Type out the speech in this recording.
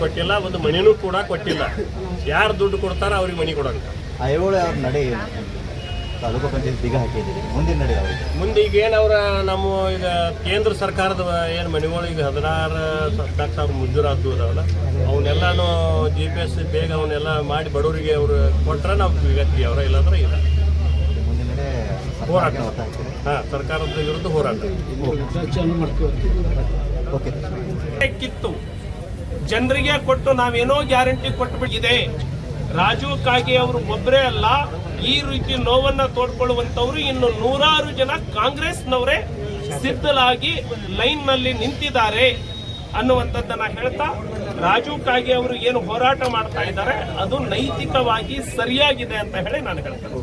ಕೊಟ್ಟಿಲ್ಲ, ಒಂದು ಮನಿನೂ ಕೂಡ ಕೊಟ್ಟಿಲ್ಲ. ಯಾರು ದುಡ್ಡು ಕೊಡ್ತಾರ ಅವ್ರಿಗೆ ಮನಿ ಕೊಡಂಗ. ಐಹೊಳೆ ಅವ್ರ ನಡೆ ತಾಲೂಕು ಪಂಚಾಯತ್ ಬೀಗ ಹಾಕಿದ್ದೀರಿ, ಮುಂದಿನ ನಡೆ ಅವ್ರಿಗೆ ಮುಂದೆ ಈಗ ಏನು ಅವರ ನಮ್ಮ ಈಗ ಕೇಂದ್ರ ಸರ್ಕಾರದ ಏನು ಮನೆಗಳು ಈಗ 16,00,000 ಮಂಜೂರಾತು ಅದಾವಲ್ಲ, ಅವನ್ನೆಲ್ಲಾನು GPS ಬೇಗ ಅವನ್ನೆಲ್ಲ ಮಾಡಿ ಬಡವರಿಗೆ ಅವ್ರು ಕೊಟ್ರೆ ನಾವು ಬೀಗತ್ತೀವಿ. ಅವರ ಇಲ್ಲಾಂದ್ರೆ ಇಲ್ಲ. ಮುಂದಿನ ನಡೆ ಹೋರಾಟ. ಸರ್ಕಾರದ ವಿರುದ್ಧ ಹೋರಾಟ. ಕಿತ್ತು ಜನರಿಗೆ ಕೊಟ್ಟು ನಾವೇನೋ ಗ್ಯಾರಂಟಿ ಕೊಟ್ಟುಬಿಟ್ಟಿದೆ. ರಾಜೀವ್ ಕಾಗೆ ಅವರು ಒಬ್ಬರೇ ಅಲ್ಲ, ಈ ರೀತಿ ನೋವನ್ನ ತೋಡ್ಕೊಳ್ಳುವಂತವ್ರು ಇನ್ನು 100 ಜನ ಕಾಂಗ್ರೆಸ್ನವರೇ ಸಿದ್ಧಲಾಗಿ ಲೈನ್ ನಲ್ಲಿ ನಿಂತಿದ್ದಾರೆ ಅನ್ನುವಂಥದ್ದನ್ನ ಹೇಳ್ತಾ, ರಾಜೀವ್ ಕಾಗೆ ಅವರು ಏನು ಹೋರಾಟ ಮಾಡ್ತಾ ಇದ್ದಾರೆ ಅದು ನೈತಿಕವಾಗಿ ಸರಿಯಾಗಿದೆ ಅಂತ ಹೇಳಿ ನಾನು ಹೇಳ್ತೇನೆ.